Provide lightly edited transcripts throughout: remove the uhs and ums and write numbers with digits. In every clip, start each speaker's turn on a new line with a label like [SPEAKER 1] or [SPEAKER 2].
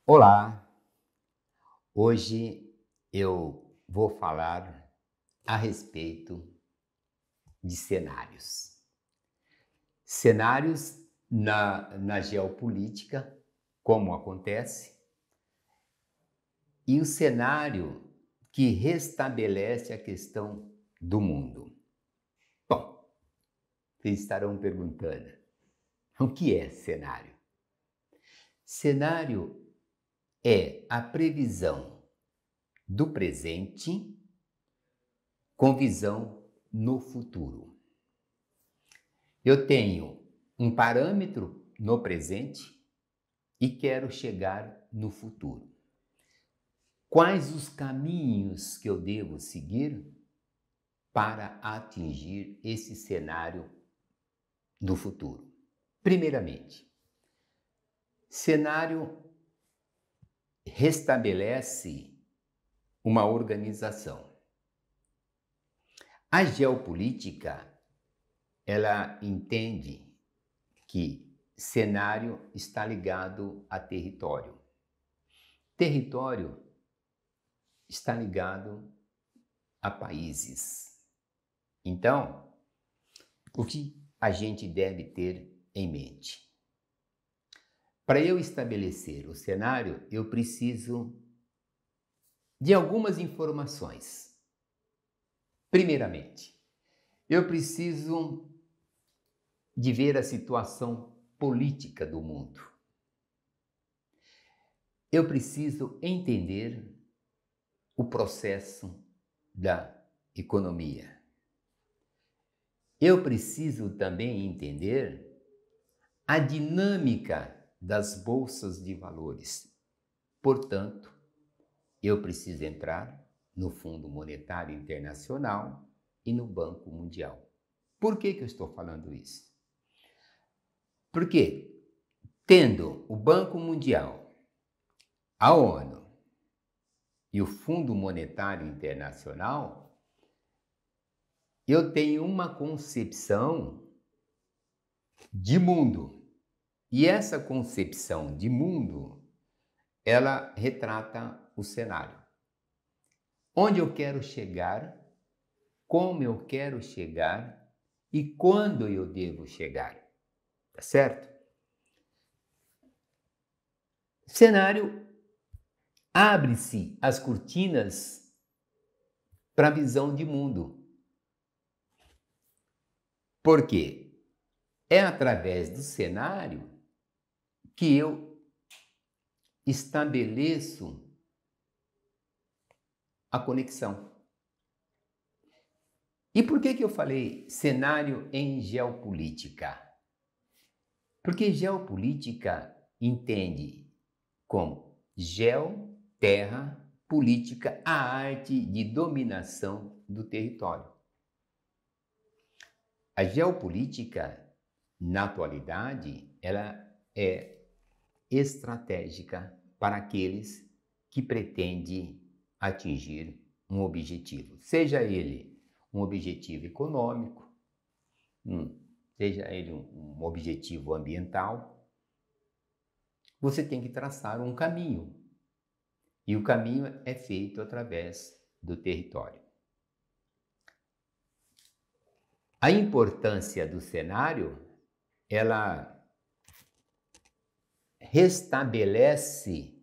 [SPEAKER 1] Olá, hoje eu vou falar a respeito de cenários. Cenários na geopolítica, como acontece, e o cenário que restabelece a questão do mundo. Bom, vocês estarão perguntando, o que é cenário? Cenário é a previsão do presente com visão no futuro. Eu tenho um parâmetro no presente e quero chegar no futuro. Quais os caminhos que eu devo seguir para atingir esse cenário do futuro? Primeiramente, cenário restabelece uma organização. A geopolítica, ela entende que cenário está ligado a território. Território está ligado a países. Então, o que a gente deve ter em mente? Para eu estabelecer o cenário, eu preciso de algumas informações. Primeiramente, eu preciso de ver a situação política do mundo. Eu preciso entender o processo da economia. Eu preciso também entender a dinâmica das bolsas de valores. Portanto, eu preciso entrar no Fundo Monetário Internacional e no Banco Mundial. Por que eu estou falando isso? Porque, tendo o Banco Mundial, a ONU e o Fundo Monetário Internacional, eu tenho uma concepção de mundo. E essa concepção de mundo, ela retrata o cenário. Onde eu quero chegar, como eu quero chegar e quando eu devo chegar. Tá certo? Cenário, abre-se as cortinas para a visão de mundo. Por quê? É através do cenário que eu estabeleço a conexão. E por que eu falei cenário em geopolítica? Porque geopolítica entende como geo, terra, política, a arte de dominação do território. A geopolítica, na atualidade, ela é estratégica para aqueles que pretendem atingir um objetivo, seja ele um objetivo econômico, seja ele um objetivo ambiental. Você tem que traçar um caminho, e o caminho é feito através do território. A importância do cenário, ela restabelece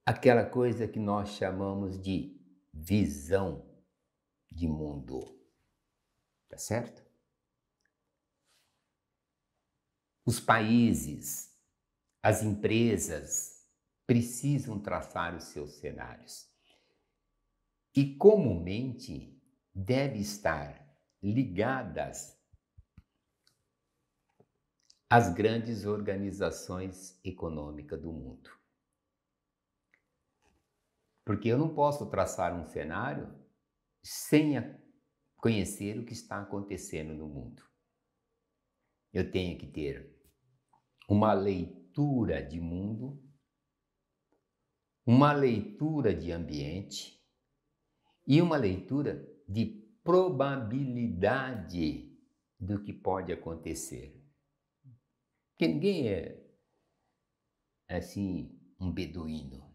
[SPEAKER 1] aquela coisa que nós chamamos de visão de mundo. Tá certo? Os países, as empresas precisam traçar os seus cenários. E comumente deve estar ligadas às grandes organizações econômicas do mundo. Porque eu não posso traçar um cenário sem conhecer o que está acontecendo no mundo. Eu tenho que ter uma leitura de mundo, uma leitura de ambiente e uma leitura de probabilidade do que pode acontecer. Porque ninguém assim, um beduíno.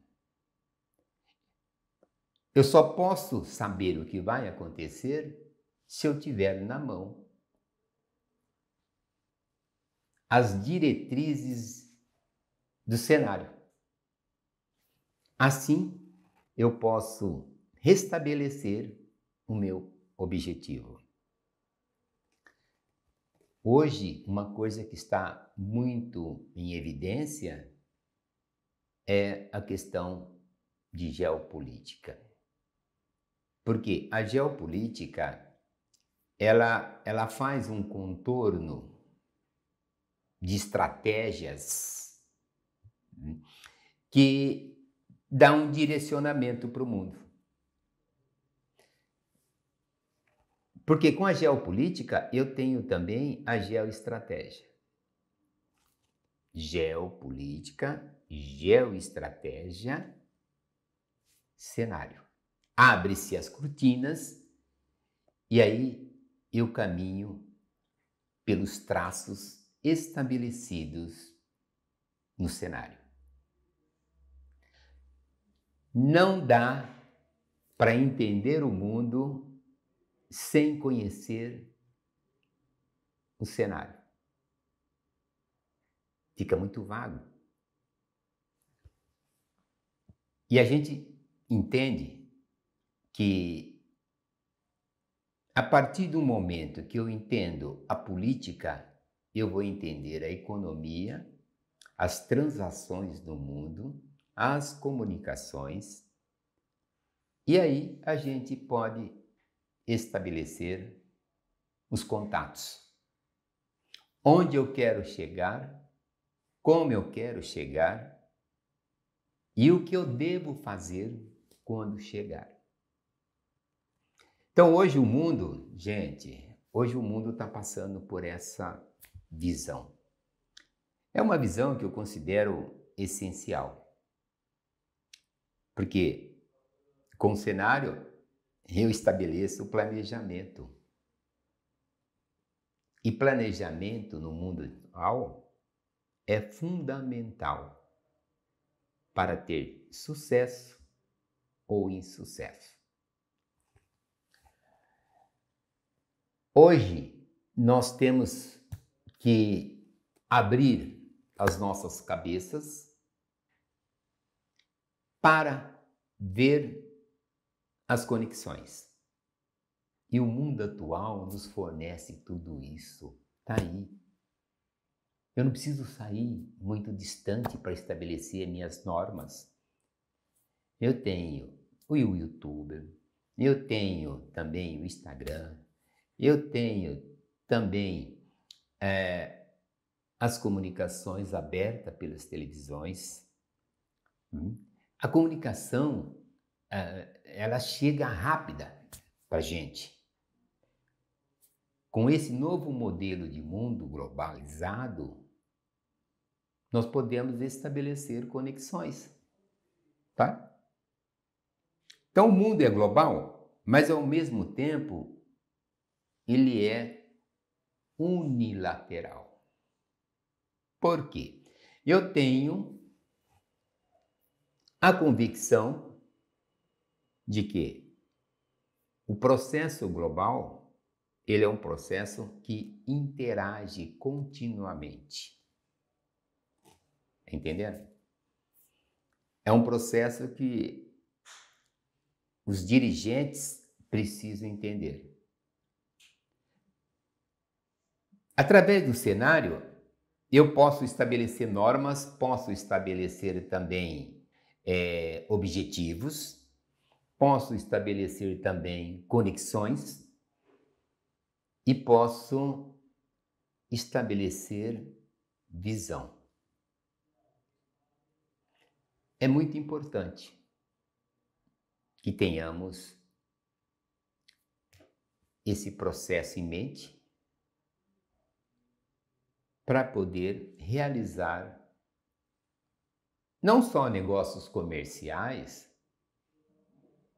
[SPEAKER 1] Eu só posso saber o que vai acontecer se eu tiver na mão as diretrizes do cenário. Assim, eu posso restabelecer o meu objetivo. Hoje, uma coisa que está muito em evidência é a questão de geopolítica. Porque a geopolítica, ela faz um contorno de estratégias que dá um direcionamento para o mundo. Porque com a geopolítica eu tenho também a geoestratégia. Geopolítica, geoestratégia, cenário. Abre-se as cortinas e aí eu caminho pelos traços estabelecidos no cenário. Não dá para entender o mundo sem conhecer o cenário. Fica muito vago. E a gente entende que a partir do momento que eu entendo a política, eu vou entender a economia, as transações do mundo, as comunicações, e aí a gente pode estabelecer os contatos. Onde eu quero chegar, como eu quero chegar e o que eu devo fazer quando chegar. Então hoje o mundo, gente, hoje o mundo está passando por essa visão. É uma visão que eu considero essencial, porque com o cenário eu estabeleço o planejamento. E planejamento no mundo atual é fundamental para ter sucesso ou insucesso. Hoje nós temos que abrir as nossas cabeças para ver as conexões. E o mundo atual nos fornece tudo isso. Está aí. Eu não preciso sair muito distante para estabelecer minhas normas. Eu tenho o YouTube, eu tenho também o Instagram, eu tenho também as comunicações abertas pelas televisões. A comunicação, ela chega rápida para a gente. Com esse novo modelo de mundo globalizado, nós podemos estabelecer conexões, tá? Então o mundo é global, mas ao mesmo tempo ele é unilateral. Por quê? Eu tenho a convicção de que o processo global, ele é um processo que interage continuamente. Entendendo? É um processo que os dirigentes precisam entender. Através do cenário, eu posso estabelecer normas, posso estabelecer também objetivos, posso estabelecer também conexões e posso estabelecer visão. É muito importante que tenhamos esse processo em mente para poder realizar não só negócios comerciais,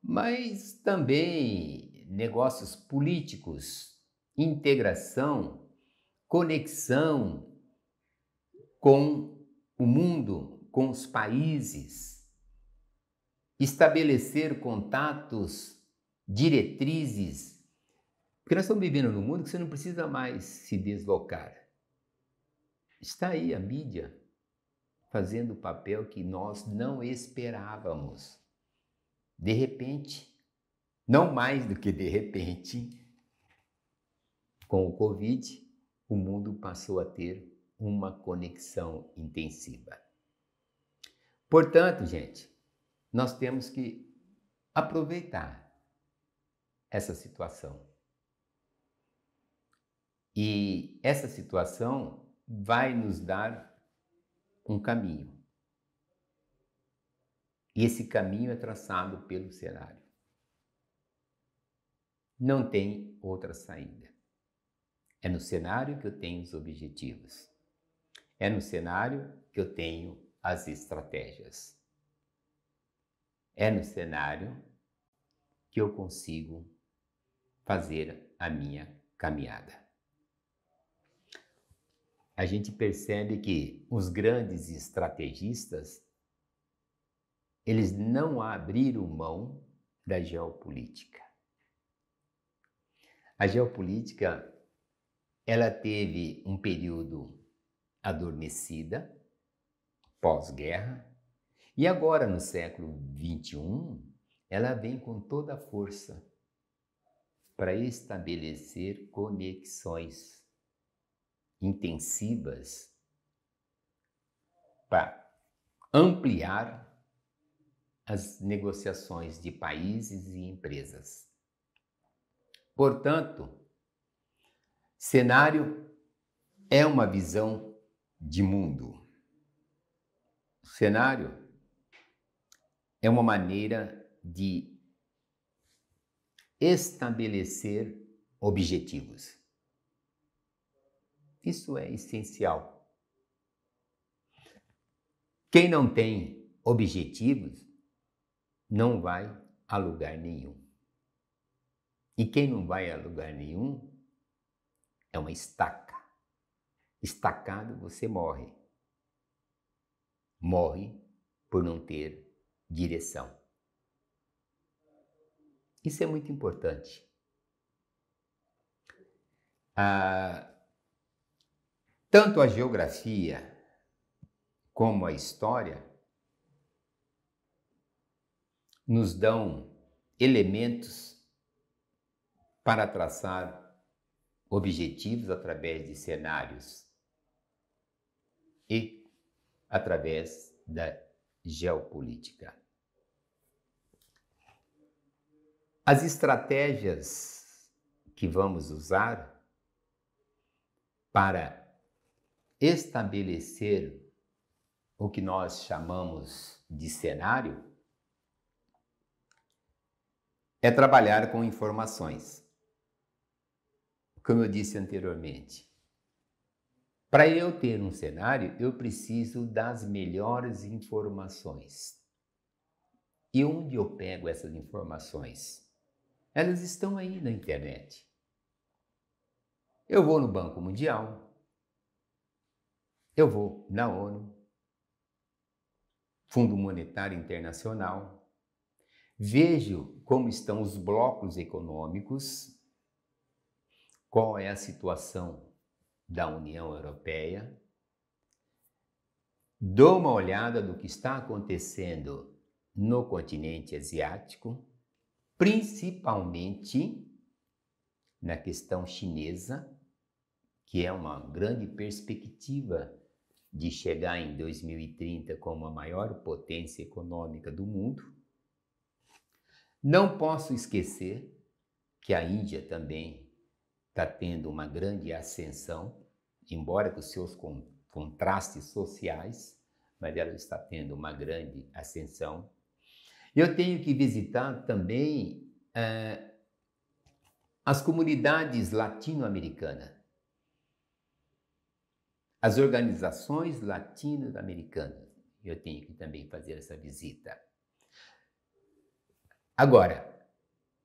[SPEAKER 1] mas também negócios políticos, integração, conexão com o mundo, com os países, estabelecer contatos, diretrizes, porque nós estamos vivendo num mundo que você não precisa mais se deslocar. Está aí a mídia fazendo o papel que nós não esperávamos. De repente, não mais do que de repente, com o Covid, o mundo passou a ter uma conexão intensiva. Portanto, gente, nós temos que aproveitar essa situação. E essa situação vai nos dar um caminho. E esse caminho é traçado pelo cenário. Não tem outra saída. É no cenário que eu tenho os objetivos. É no cenário que eu tenho as estratégias. É no cenário que eu consigo fazer a minha caminhada. A gente percebe que os grandes estrategistas, eles não abriram mão da geopolítica. A geopolítica, ela teve um período adormecida, pós-guerra, e agora no século XXI, ela vem com toda a força para estabelecer conexões intensivas para ampliar as negociações de países e empresas. Portanto, cenário é uma visão de mundo. Cenário é uma maneira de estabelecer objetivos. Isso é essencial. Quem não tem objetivos não vai a lugar nenhum. E quem não vai a lugar nenhum é uma estaca. Estacado você morre. Morre por não ter direção. Isso é muito importante. Tanto a geografia como a história nos dão elementos para traçar objetivos através de cenários e através da geopolítica. As estratégias que vamos usar para estabelecer o que nós chamamos de cenário é trabalhar com informações. Como eu disse anteriormente, para eu ter um cenário, eu preciso das melhores informações. E onde eu pego essas informações? Elas estão aí na internet. Eu vou no Banco Mundial, eu vou na ONU, Fundo Monetário Internacional, vejo como estão os blocos econômicos, qual é a situação da União Europeia, dou uma olhada do que está acontecendo no continente asiático, principalmente na questão chinesa, que é uma grande perspectiva de chegar em 2030 como a maior potência econômica do mundo. Não posso esquecer que a Índia também está tendo uma grande ascensão, embora com seus contrastes sociais, mas ela está tendo uma grande ascensão. Eu tenho que visitar também as comunidades latino-americanas, as organizações latino-americanas. Eu tenho que também fazer essa visita. Agora,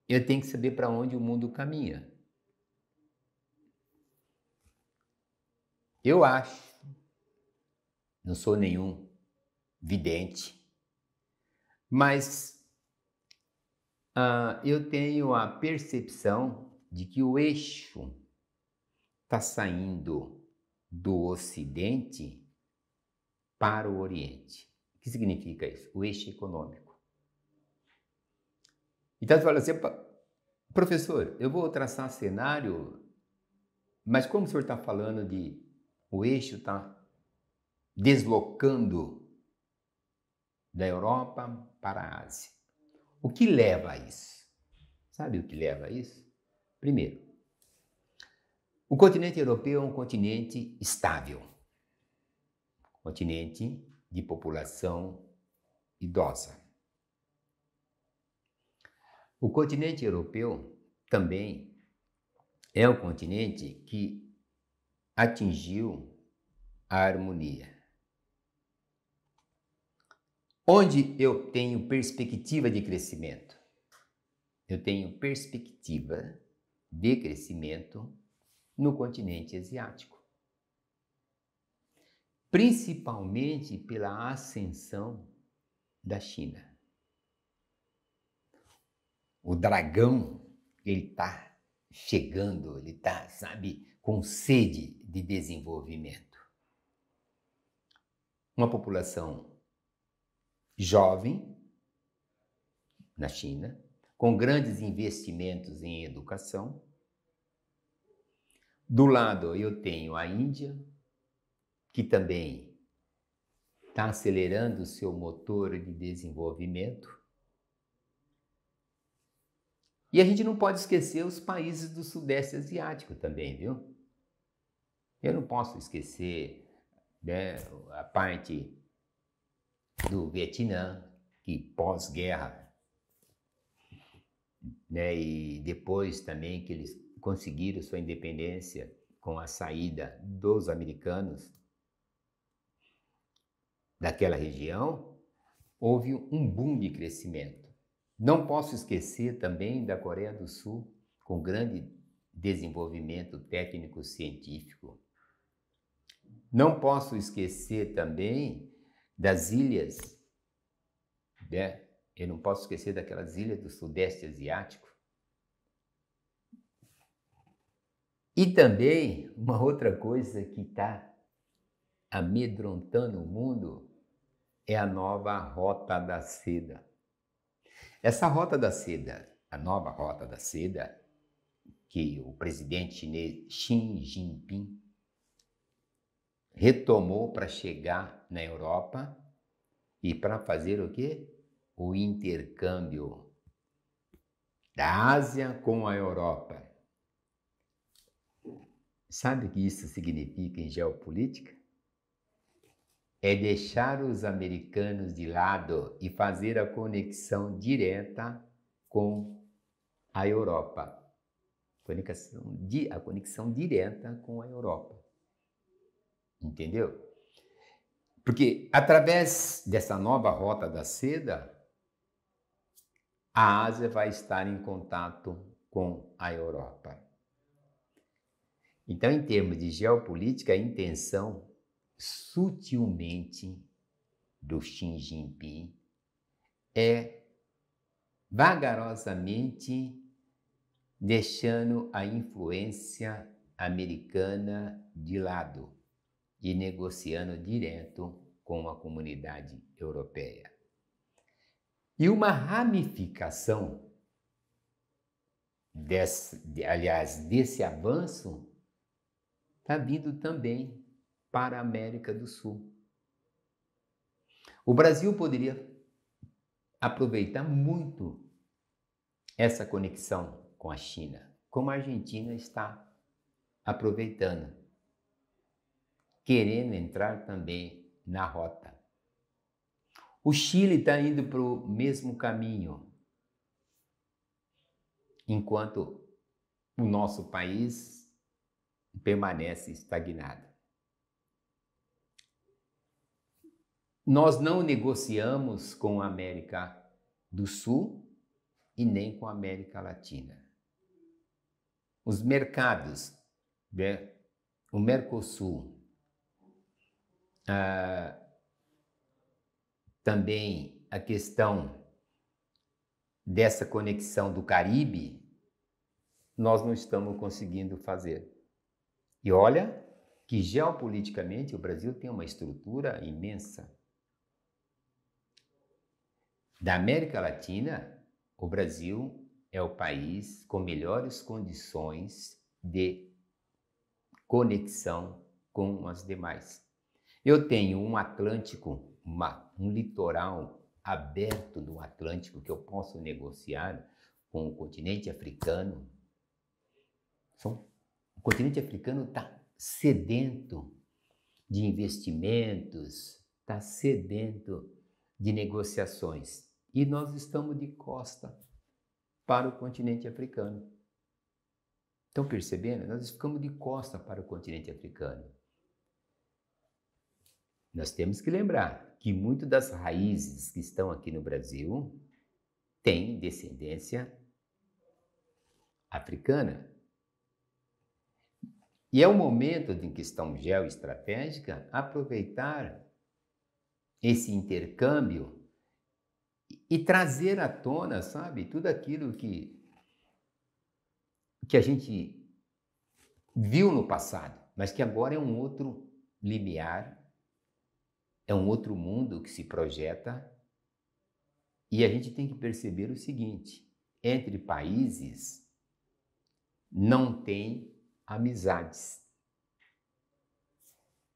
[SPEAKER 1] eu tenho que saber para onde o mundo caminha. Eu acho, não sou nenhum vidente, mas eu tenho a percepção de que o eixo está saindo do Ocidente para o Oriente. O que significa isso? O eixo econômico. Então você fala assim, professor, eu vou traçar cenário, mas como o senhor está falando de o eixo está deslocando da Europa para a Ásia. O que leva a isso? Sabe o que leva a isso? Primeiro, o continente europeu é um continente estável, continente de população idosa. O continente europeu também é um continente que atingiu a harmonia. Onde eu tenho perspectiva de crescimento? Eu tenho perspectiva de crescimento no continente asiático. Principalmente pela ascensão da China. O dragão, ele está chegando, ele está, sabe, com sede de desenvolvimento. Uma população jovem na China, com grandes investimentos em educação. Do lado eu tenho a Índia, que também está acelerando o seu motor de desenvolvimento. E a gente não pode esquecer os países do Sudeste Asiático também, viu? Eu não posso esquecer, né, a parte do Vietnã, que pós-guerra, né, e depois também que eles conseguiram sua independência com a saída dos americanos daquela região, houve um boom de crescimento. Não posso esquecer também da Coreia do Sul, com grande desenvolvimento técnico-científico. Não posso esquecer também das ilhas, né? Eu não posso esquecer daquelas ilhas do Sudeste Asiático. E também uma outra coisa que está amedrontando o mundo é a nova Rota da Seda. Essa Rota da Seda, a nova Rota da Seda, que o presidente chinês Xi Jinping retomou para chegar na Europa e para fazer o quê? O intercâmbio da Ásia com a Europa. Sabe o que isso significa em geopolítica? É deixar os americanos de lado e fazer a conexão direta com a Europa. A conexão direta com a Europa. Entendeu? Porque através dessa nova Rota da Seda, a Ásia vai estar em contato com a Europa. Então, em termos de geopolítica, a intenção sutilmente do Xi Jinping é vagarosamente deixando a influência americana de lado e negociando direto com a comunidade europeia. E uma ramificação desse avanço está vindo também para a América do Sul. O Brasil poderia aproveitar muito essa conexão com a China, como a Argentina está aproveitando, querendo entrar também na rota. O Chile está indo para o mesmo caminho, enquanto o nosso país permanece estagnado. Nós não negociamos com a América do Sul e nem com a América Latina. Os mercados, né, o Mercosul, também a questão dessa conexão do Caribe, nós não estamos conseguindo fazer. E olha que geopoliticamente o Brasil tem uma estrutura imensa. Da América Latina, o Brasil é o país com melhores condições de conexão com as demais. Eu tenho um Atlântico, um litoral aberto do Atlântico que eu posso negociar com o continente africano. O continente africano está sedento de investimentos, está sedento de negociações. E nós estamos de costa para o continente africano. Estão percebendo? Nós ficamos de costa para o continente africano. Nós temos que lembrar que muitas das raízes que estão aqui no Brasil têm descendência africana. E é o momento, em questão geoestratégica, aproveitar esse intercâmbio e trazer à tona, sabe, tudo aquilo que a gente viu no passado, mas que agora é um outro limiar, é um outro mundo que se projeta, e a gente tem que perceber o seguinte: entre países não tem amizades,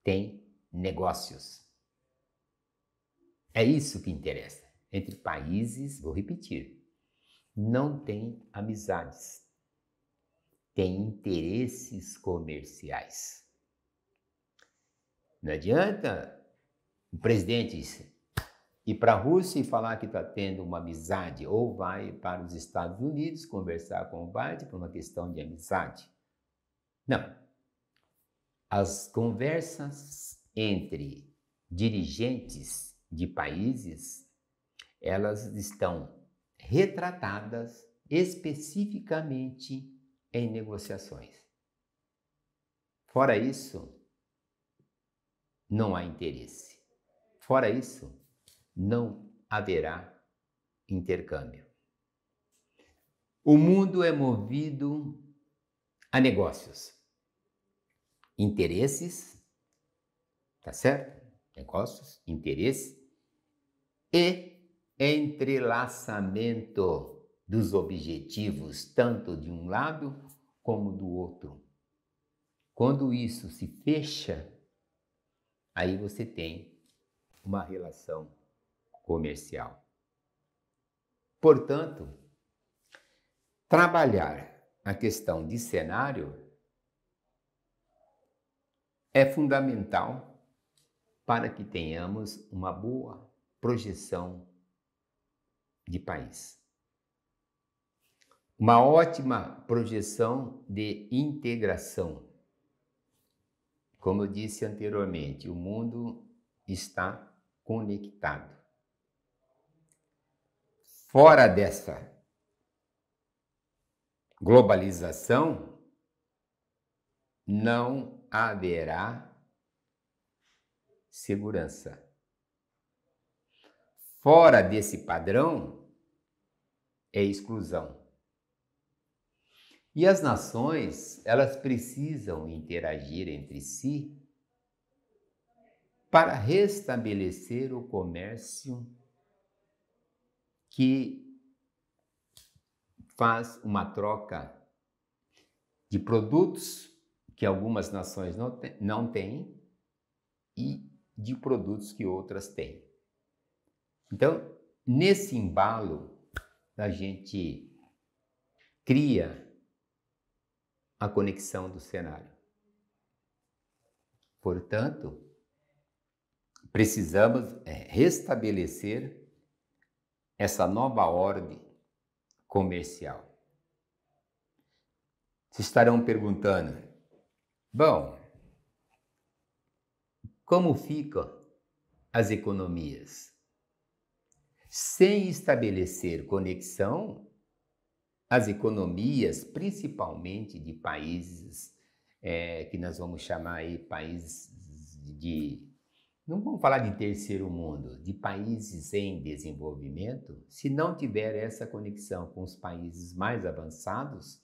[SPEAKER 1] tem negócios. É isso que interessa. Entre países, vou repetir, não tem amizades, tem interesses comerciais. Não adianta o presidente ir para a Rússia e falar que está tendo uma amizade, ou vai para os Estados Unidos conversar com o Biden por uma questão de amizade. Não. As conversas entre dirigentes de países, elas estão retratadas especificamente em negociações. Fora isso, não há interesse. Fora isso, não haverá intercâmbio. O mundo é movido a negócios, interesses, tá certo? Negócios, interesse e entrelaçamento dos objetivos, tanto de um lado como do outro. Quando isso se fecha, aí você tem uma relação comercial. Portanto, trabalhar a questão de cenário é fundamental para que tenhamos uma boa projeção de país. Uma ótima projeção de integração. Como eu disse anteriormente, o mundo está conectado. Fora dessa globalização, não haverá segurança. Fora desse padrão, é exclusão. E as nações, elas precisam interagir entre si para restabelecer o comércio que faz uma troca de produtos que algumas nações não têm e de produtos que outras têm. Então, nesse embalo, a gente cria a conexão do cenário. Portanto, precisamos restabelecer essa nova ordem comercial. Vocês estarão perguntando, bom, como ficam as economias? Sem estabelecer conexão, as economias, principalmente de países que nós vamos chamar aí países de Não vamos falar de terceiro mundo, de países em desenvolvimento, se não tiver essa conexão com os países mais avançados,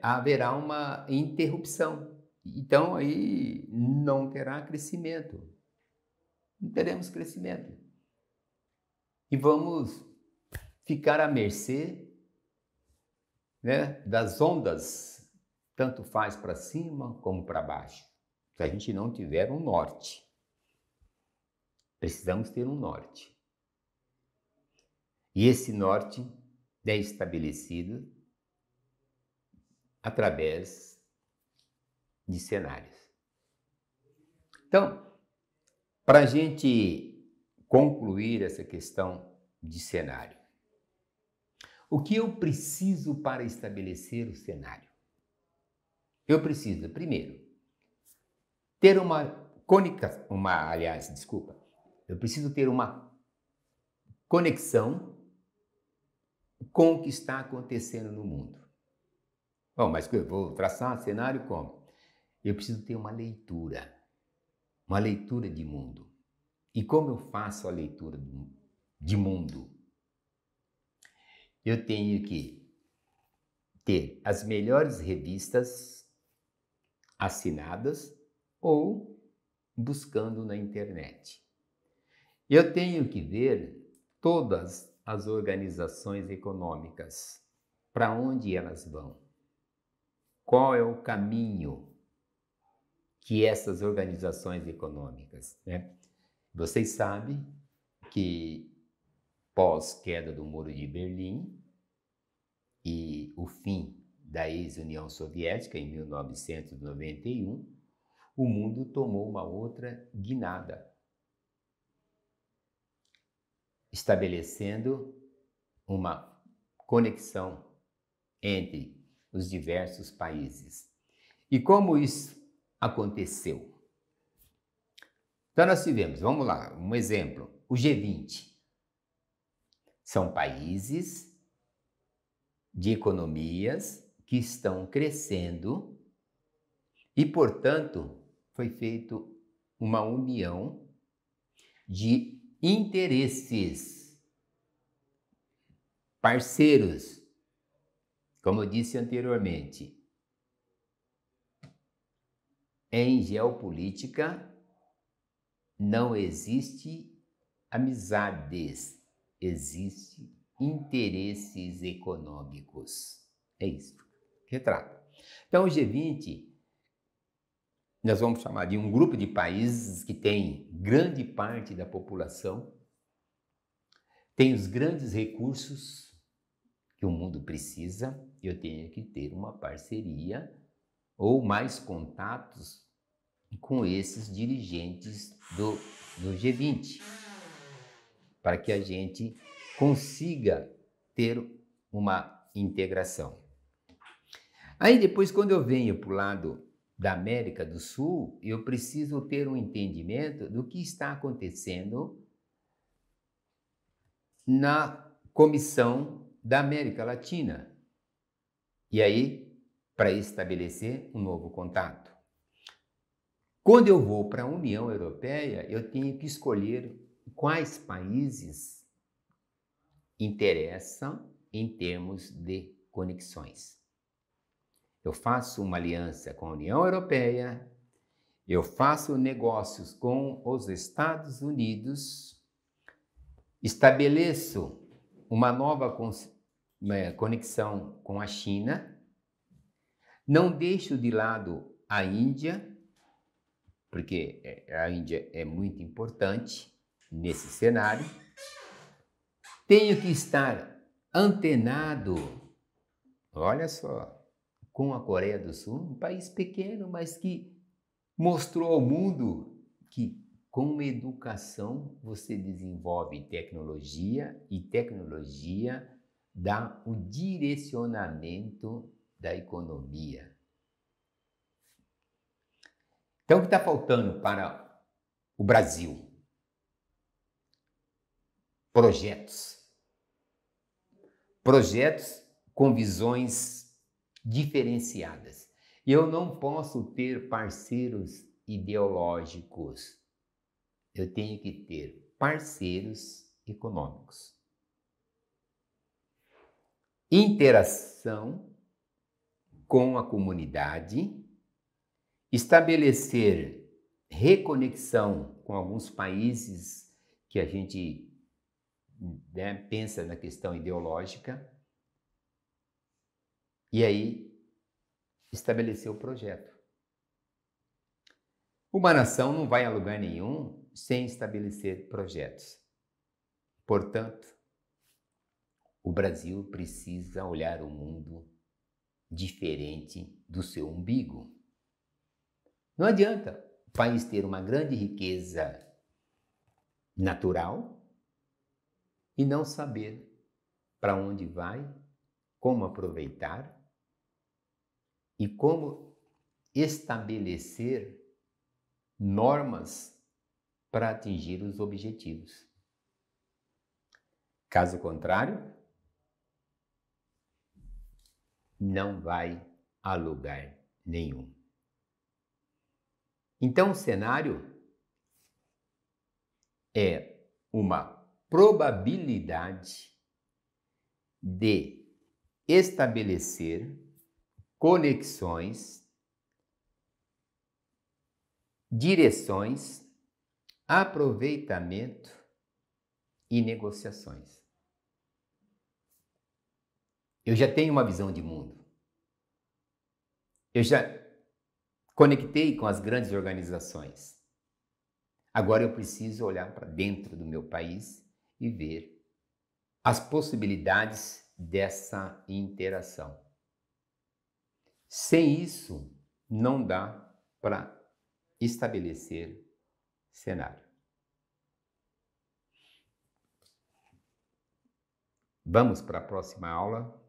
[SPEAKER 1] haverá uma interrupção. Então, aí não terá crescimento. Não teremos crescimento. E vamos ficar à mercê, né, das ondas, tanto faz para cima como para baixo. Se a gente não tiver um norte. Precisamos ter um norte. E esse norte é estabelecido através de cenários. Então, para a gente concluir essa questão de cenário, o que eu preciso para estabelecer o cenário? Eu preciso, primeiro, ter eu preciso ter uma conexão com o que está acontecendo no mundo. Bom, mas eu vou traçar cenário como? Eu preciso ter uma leitura de mundo. E como eu faço a leitura de mundo? Eu tenho que ter as melhores revistas assinadas ou buscando na internet. Eu tenho que ver todas as organizações econômicas, para onde elas vão, qual é o caminho que essas organizações econômicas, né? Vocês sabem que pós-queda do Muro de Berlim e o fim da ex-União Soviética em 1991, o mundo tomou uma outra guinada, estabelecendo uma conexão entre os diversos países. E como isso aconteceu? Então nós tivemos, vamos lá, um exemplo, o G20. São países de economias que estão crescendo e, portanto, foi feita uma união de interesses, parceiros, como eu disse anteriormente. Em geopolítica não existe amizades, existe interesses econômicos. É isso que retrata. Então o G20 nós vamos chamar de um grupo de países que tem grande parte da população, tem os grandes recursos que o mundo precisa. Eu tenho que ter uma parceria ou mais contatos com esses dirigentes do G20, para que a gente consiga ter uma integração. Aí depois, quando eu venho para o lado da América do Sul, eu preciso ter um entendimento do que está acontecendo na Comissão da América Latina. E aí, para estabelecer um novo contato. Quando eu vou para a União Europeia, eu tenho que escolher quais países interessam em termos de conexões. Eu faço uma aliança com a União Europeia, eu faço negócios com os Estados Unidos, estabeleço uma nova conexão com a China, não deixo de lado a Índia, porque a Índia é muito importante nesse cenário. Tenho que estar antenado, olha só, com a Coreia do Sul, um país pequeno, mas que mostrou ao mundo que com educação você desenvolve tecnologia e tecnologia dá o direcionamento da economia. Então, o que está faltando para o Brasil? Projetos. Projetos com visões diferenciadas. Eu não posso ter parceiros ideológicos. eu tenho que ter parceiros econômicos. Interação com a comunidade, estabelecer reconexão com alguns países que a gente, né, pensa na questão ideológica, e aí estabelecer o projeto. Uma nação não vai a lugar nenhum sem estabelecer projetos. Portanto, o Brasil precisa olhar o mundo diferente do seu umbigo. Não adianta o país ter uma grande riqueza natural e não saber para onde vai, como aproveitar e como estabelecer normas para atingir os objetivos. Caso contrário, não vai a lugar nenhum. Então, o cenário é uma probabilidade de estabelecer conexões, direções, aproveitamento e negociações. Eu já tenho uma visão de mundo. Eu já conectei com as grandes organizações. Agora eu preciso olhar para dentro do meu país e ver as possibilidades dessa interação. Sem isso, não dá para estabelecer cenário. Vamos para a próxima aula.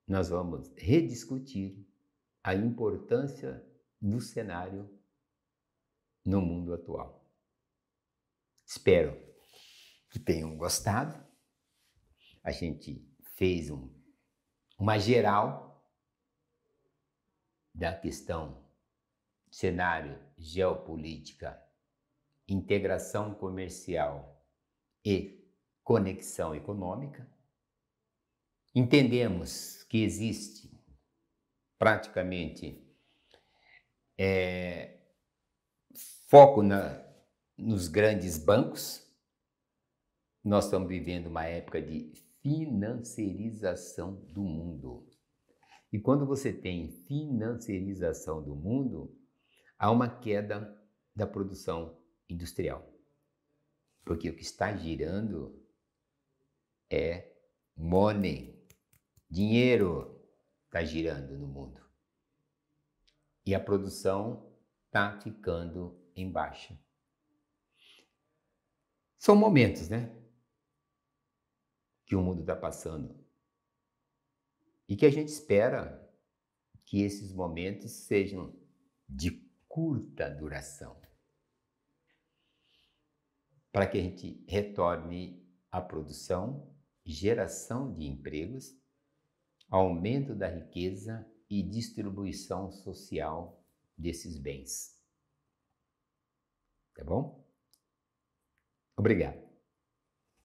[SPEAKER 1] Nós vamos rediscutir a importância do cenário no mundo atual. Espero que tenham gostado. A gente fez uma geral da questão cenário, geopolítica, integração comercial e conexão econômica. Entendemos que existe praticamente foco nos grandes bancos. Nós estamos vivendo uma época de financiarização do mundo. E quando você tem financiarização do mundo, há uma queda da produção industrial. Porque o que está girando é money, dinheiro está girando no mundo. E a produção está ficando em baixa. São momentos, né? Que o mundo está passando. E que a gente espera que esses momentos sejam de curta duração. Para que a gente retorne à produção, geração de empregos, aumento da riqueza e distribuição social desses bens. Tá bom? Obrigado.